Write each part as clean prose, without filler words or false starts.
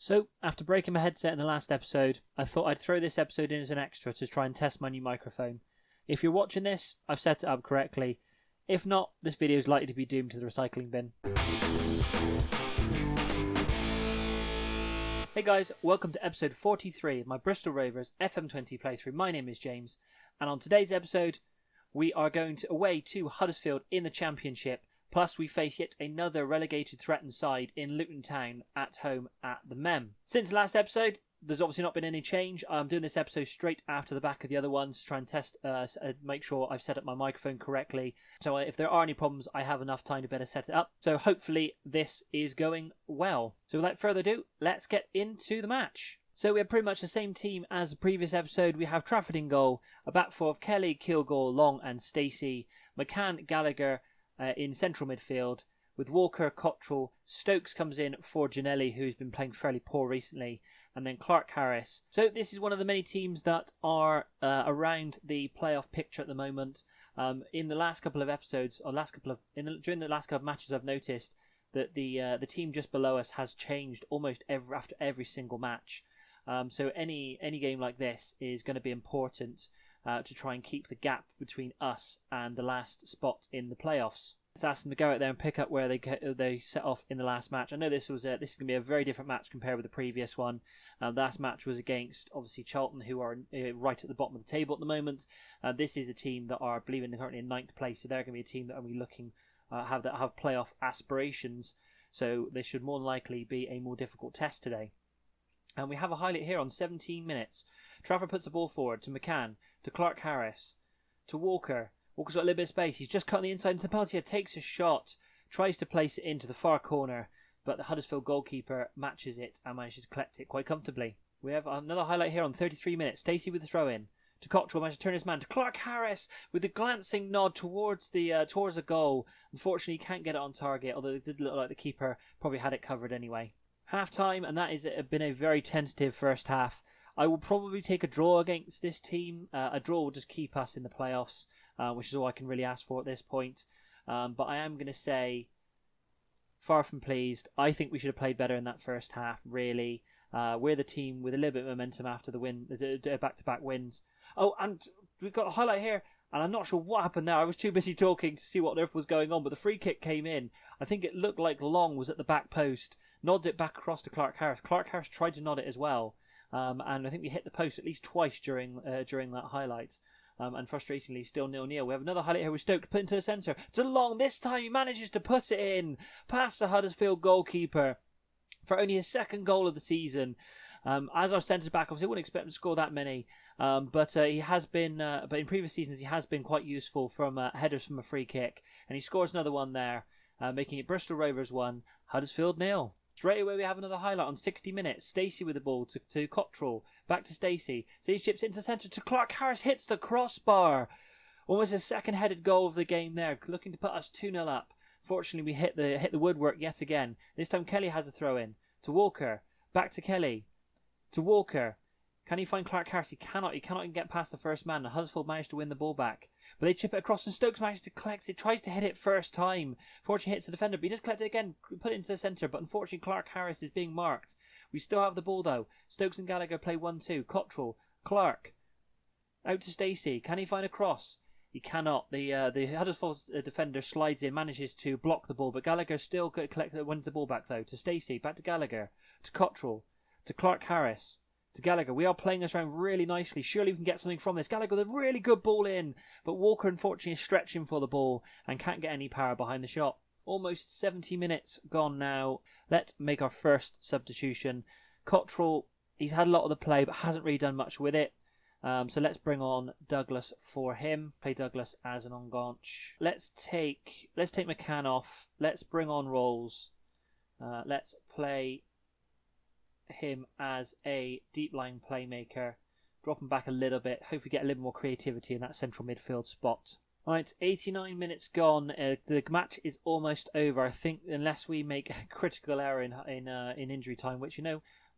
So, after breaking my headset in the last episode, I thought I'd throw this episode in as an extra to try and test my new microphone. If you're watching this, I've set it up correctly. If not, this video is likely to be doomed to the recycling bin. Hey guys, welcome to episode 43 of my Bristol Rovers FM20 playthrough. My name is James, and on today's episode, we are going away to Huddersfield in the Championship. Plus, we face yet another relegated threatened side in Luton Town at home at the Mem. Since last episode, there's obviously not been any change. I'm doing this episode straight after the back of the other ones to try and test, make sure I've set up my microphone correctly. So if there are any problems, I have enough time to better set it up. So hopefully this is going well. So without further ado, let's get into the match. So we have pretty much the same team as the previous episode. We have Trafford in goal, a back four of Kelly, Kilgore, Long and Stacey, McCann, Gallagher, in central midfield with Walker, Cottrell. Stokes comes in for Giannelli, who's been playing fairly poor recently, and then Clark Harris. So this is one of the many teams that are around the playoff picture at the moment. In the last couple of episodes, or during the last couple of matches, I've noticed that the team just below us has changed almost after every single match. So any game like this is going to be important to try and keep the gap between us and the last spot in the playoffs. Let's ask them to go out there and pick up where they set off in the last match. I know this is going to be a very different match compared with the previous one. The last match was against, obviously, Charlton, who are right at the bottom of the table at the moment. This is a team that are, I believe, currently in 9th place, so they're going to be a team that are looking have playoff aspirations. So this should more than likely be a more difficult test today. And we have a highlight here on 17 minutes. Trafford puts the ball forward to McCann, to Clark Harris, to Walker. Walker's got a little bit of space. He's just cutting the inside into the penalty area, takes a shot, tries to place it into the far corner, but the Huddersfield goalkeeper matches it and manages to collect it quite comfortably. We have another highlight here on 33 minutes. Stacey with the throw-in. To Cottrell, manages to turn his man to Clark Harris with a glancing nod towards the goal. Unfortunately, he can't get it on target, although it did look like the keeper probably had it covered anyway. Half-time, and that has been a very tentative first half. I will probably take a draw against this team. A draw will just keep us in the playoffs, which is all I can really ask for at this point. But I am going to say, far from pleased. I think we should have played better in that first half, really. We're the team with a little bit of momentum after the back-to-back wins. Oh, and we've got a highlight here, and I'm not sure what happened there. I was too busy talking to see what on earth was going on, but the free kick came in. I think it looked like Long was at the back post, nodded it back across to Clark Harris. Clark Harris tried to nod it as well. And I think we hit the post at least twice during that highlight. And frustratingly, still 0-0. We have another highlight here with Stokes put into the centre. To Long. This time he manages to put it in past the Huddersfield goalkeeper for only his second goal of the season. As our centre back, obviously, I wouldn't expect him to score that many. But he has been. But in previous seasons, he has been quite useful from headers from a free kick, and he scores another one there, making it Bristol Rovers 1, Huddersfield 0. Straight away we have another highlight on 60 minutes. Stacey with the ball to Cottrell. Back to Stacey. Stacey chips into the centre to Clark Harris. Hits the crossbar. Almost a second headed goal of the game there. Looking to put us 2-0 up. Fortunately we hit the woodwork yet again. This time Kelly has a throw in. To Walker. Back to Kelly. To Walker. Can he find Clark Harris? He cannot even get past the first man. Huddersfield managed to win the ball back. But they chip it across and Stokes manages to collect it. Tries to hit it first time. Fortunately hits the defender, but he does collect it again. Put it into the centre, but unfortunately Clark Harris is being marked. We still have the ball though. Stokes and Gallagher play 1-2. Cottrell. Clark. Out to Stacey. Can he find a cross? He cannot. The Huddersfield defender slides in, manages to block the ball, but Gallagher still wins the ball back though. To Stacey. Back to Gallagher. To Cottrell. To Clark Harris. To Gallagher. We are playing this round really nicely. Surely we can get something from this. Gallagher with a really good ball in, but Walker unfortunately is stretching for the ball and can't get any power behind the shot. Almost 70 minutes gone now. Let's make our first substitution. Cottrell, he's had a lot of the play but hasn't really done much with it. So let's bring on Douglas for him. Play Douglas as an Onganch. Let's take McCann off. Let's bring on Rolls. Let's play him as a deep line playmaker. Drop him back a little bit. Hopefully get a little more creativity in that central midfield spot. Alright, 89 minutes gone. The match is almost over. I think unless we make a critical error in injury time, which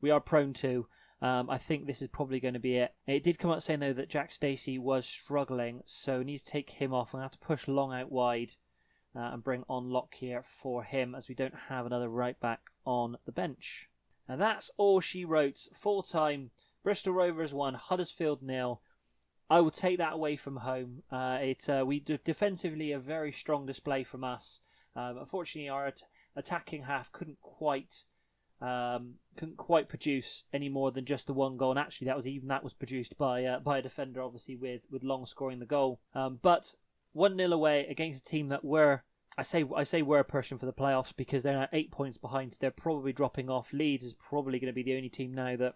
we are prone to. I think this is probably going to be it. It did come out saying though that Jack Stacey was struggling, so we need to take him off. I'm going to have to push Long out wide and bring on Lockyer for him, as we don't have another right back on the bench. And that's all she wrote. Full time, Bristol Rovers 1, Huddersfield 0. I will take that away from home. Defensively a very strong display from us. Unfortunately, our attacking half couldn't quite produce any more than just the one goal. And actually, that was produced by a defender, obviously with Long scoring the goal. But 1-0 away against a team that I say we're pushing for the playoffs because they're now 8 points behind. So they're probably dropping off. Leeds is probably going to be the only team now that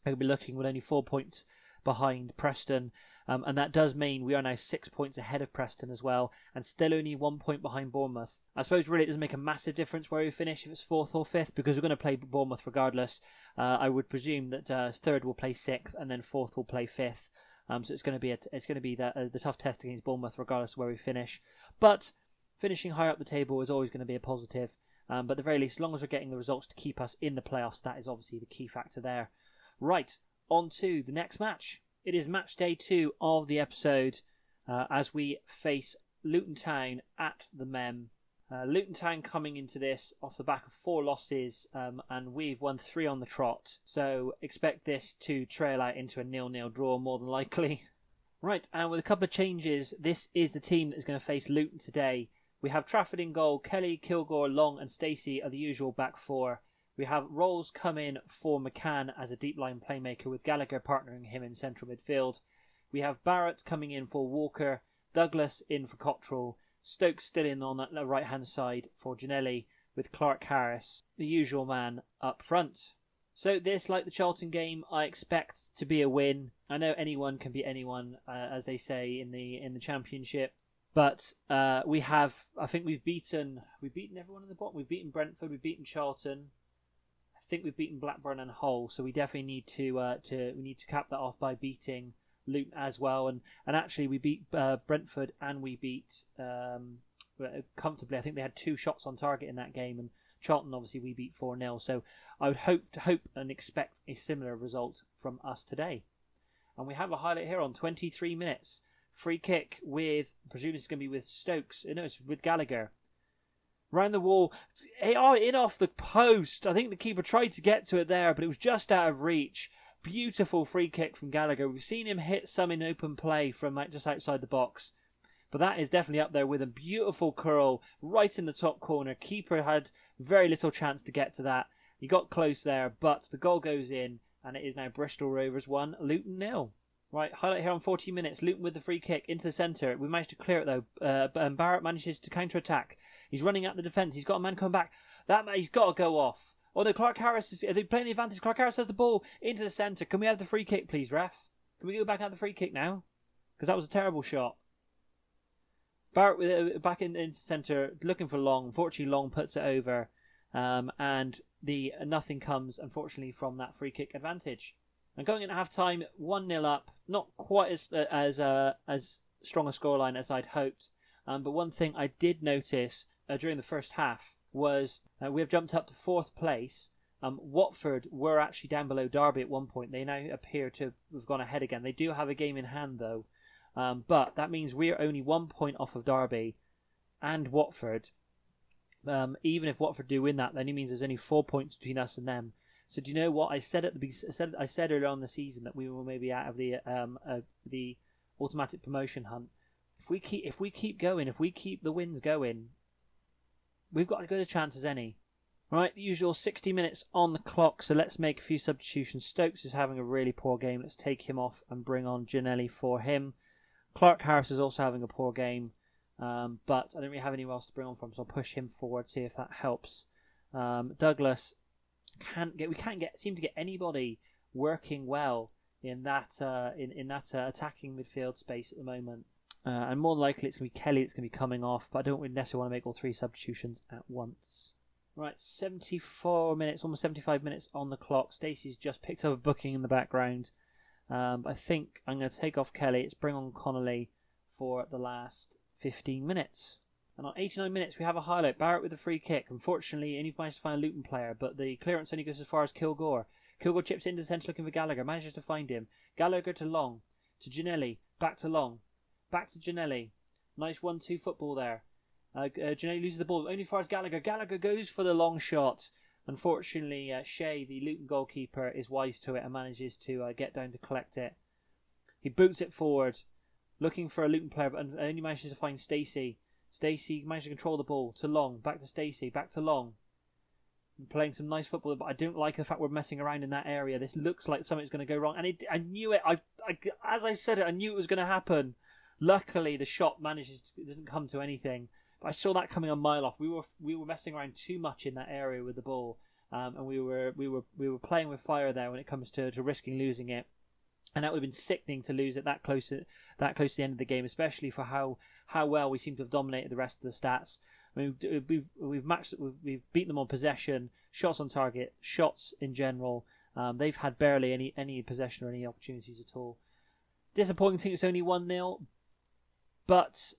will be looking with only 4 points behind Preston. And that does mean we are now 6 points ahead of Preston as well, and still only 1 point behind Bournemouth. I suppose really it doesn't make a massive difference where we finish, if it's 4th or 5th, because we're going to play Bournemouth regardless. I would presume that 3rd will play 6th, and then 4th will play 5th. So it's going to be the tough test against Bournemouth regardless of where we finish. But finishing higher up the table is always going to be a positive. But at the very least, as long as we're getting the results to keep us in the playoffs, that is obviously the key factor there. Right, on to the next match. It is match day 2 of the episode as we face Luton Town at the Mem. Luton Town coming into this off the back of 4 losses and we've won 3 on the trot. So expect this to trail out into a 0-0 draw more than likely. Right, and with a couple of changes, this is the team that is going to face Luton today. We have Trafford in goal. Kelly, Kilgore, Long and Stacey are the usual back 4. We have Rolls come in for McCann as a deep line playmaker with Gallagher partnering him in central midfield. We have Barrett coming in for Walker, Douglas in for Cottrell, Stokes still in on the right hand side for Giannelli with Clark Harris, the usual man up front. So this, like the Charlton game, I expect to be a win. I know anyone can beat anyone, as they say in the Championship. But we've beaten everyone in the bottom. We've beaten Brentford, we've beaten Charlton. I think we've beaten Blackburn and Hull, so we definitely need to cap that off by beating Luton as well. And actually, we beat Brentford and we beat comfortably. I think they had 2 shots on target in that game, and Charlton obviously we beat 4-0. So I would hope and expect a similar result from us today. And we have a highlight here on 23 minutes. Free kick with, I presume it's going to be with Stokes. No, it's with Gallagher. Round the wall, in off the post. I think the keeper tried to get to it there, but it was just out of reach. Beautiful free kick from Gallagher. We've seen him hit some in open play from just outside the box, but that is definitely up there with a beautiful curl right in the top corner. Keeper had very little chance to get to that. He got close there, but the goal goes in, and it is now Bristol Rovers 1, Luton 0. Right, highlight here on 40 minutes. Luton with the free kick into the centre. We managed to clear it though. Barrett manages to counter-attack. He's running at the defence. He's got a man coming back. He's got to go off. Although Clark Harris are they playing the advantage? Clark Harris has the ball into the centre. Can we have the free kick, please, ref? Can we go back at the free kick now? Because that was a terrible shot. Barrett back into the centre, looking for Long. Unfortunately, Long puts it over, and the nothing comes, unfortunately, from that free kick advantage. And going into half time, 1-0 up, not quite as strong a scoreline as I'd hoped. But one thing I did notice during the first half was we have jumped up to 4th place. Watford were actually down below Derby at one point. They now appear to have gone ahead again. They do have a game in hand though. But that means we're only 1 point off of Derby and Watford. Even if Watford do win that, then it means there's only 4 points between us and them. So do you know what I said I said earlier on in the season that we were maybe out of the automatic promotion hunt. If we keep going, if we keep the wins going, we've got as good a chance as any. Right, the usual 60 minutes on the clock. So let's make a few substitutions. Stokes is having a really poor game. Let's take him off and bring on Giannelli for him. Clark Harris is also having a poor game, but I don't really have anywhere else to bring on from, so I'll push him forward, see if that helps. Douglas. We can't seem to get anybody working well in that attacking midfield space at the moment. And more than likely it's going to be Kelly that's going to be coming off, but I don't necessarily want to make all 3 substitutions at once. Right, 74 minutes, almost 75 minutes on the clock. Stacey's just picked up a booking in the background. I think I'm going to take off Kelly. Let's bring on Connolly for the last 15 minutes. And on 89 minutes, we have a highlight. Barrett with a free kick. Unfortunately, only managed to find a Luton player, but the clearance only goes as far as Kilgore. Kilgore chips into the centre looking for Gallagher. Manages to find him. Gallagher to Long. To Giannelli. Back to Long. Back to Giannelli. Nice 1-2 football there. Giannelli loses the ball only as far as Gallagher. Gallagher goes for the long shot. Unfortunately, Shea, the Luton goalkeeper, is wise to it and manages to get down to collect it. He boots it forward, looking for a Luton player, but only manages to find Stacey. Stacey managed to control the ball to Long, back to Stacey, back to Long. Playing some nice football, but I don't like the fact we're messing around in that area. This looks like something's going to go wrong, and I knew it. As I said it, I knew it was going to happen. Luckily, the shot doesn't come to anything. But I saw that coming a mile off. We were messing around too much in that area with the ball, and we were playing with fire there when it comes to risking losing it. And that would have been sickening to lose it that close to the end of the game, especially for how well we seem to have dominated the rest of the stats. I mean, we've beaten them on possession, shots on target, shots in general. They've had barely any possession or any opportunities at all. Disappointing. It's only 1-0, but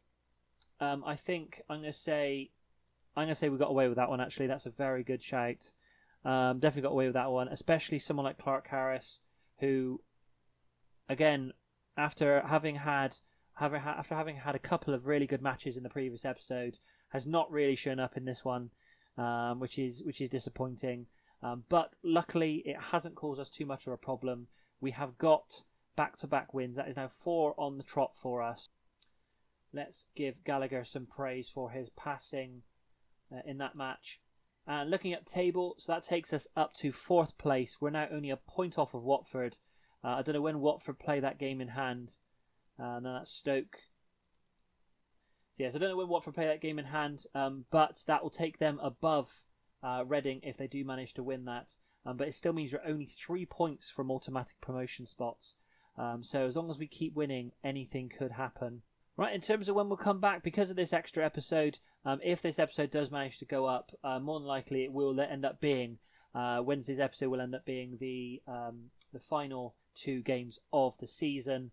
I think I'm going to say we got away with that one. Actually, that's a very good shout. Definitely got away with that one, especially someone like Clark Harris, who, again, after having had a couple of really good matches in the previous episode, has not really shown up in this one, which is disappointing. But luckily, it hasn't caused us too much of a problem. We have got back-to-back wins. That is now 4 on the trot for us. Let's give Gallagher some praise for his passing in that match. And looking at the table, so that takes us up to 4th place. We're now only a point off of Watford. I don't know when Watford play that game in hand. No, that's Stoke. Yes, I don't know when Watford play that game in hand, but that will take them above Reading if they do manage to win that. But it still means you're only 3 points from automatic promotion spots. So as long as we keep winning, anything could happen. Right, in terms of when we'll come back, because of this extra episode, if this episode does manage to go up, more than likely it will end up being Wednesday's episode will end up being the final 2 games of the season.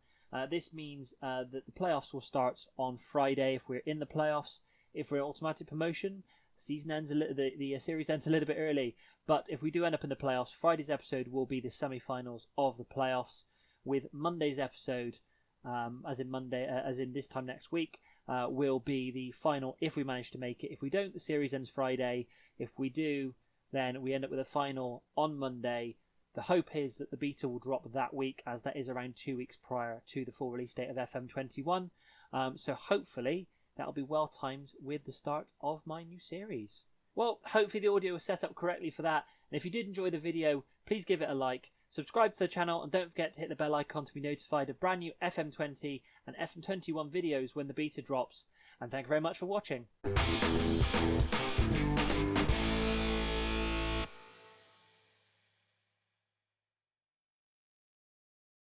This means that the playoffs will start on Friday if we're in the playoffs. If we're automatic promotion, the series ends a little bit early. But if we do end up in the playoffs, Friday's episode will be the semi-finals of the playoffs, with Monday's episode, as in this time next week, will be the final if we manage to make it. If we don't, the series ends Friday. If we do, then we end up with a final on Monday. The hope is that the beta will drop that week, as that is around 2 weeks prior to the full release date of FM21. So hopefully that'll be well timed with the start of my new series. Well, hopefully the audio was set up correctly for that. And if you did enjoy the video, please give it a like, subscribe to the channel, and don't forget to hit the bell icon to be notified of brand new FM20 and FM21 videos when the beta drops. And thank you very much for watching.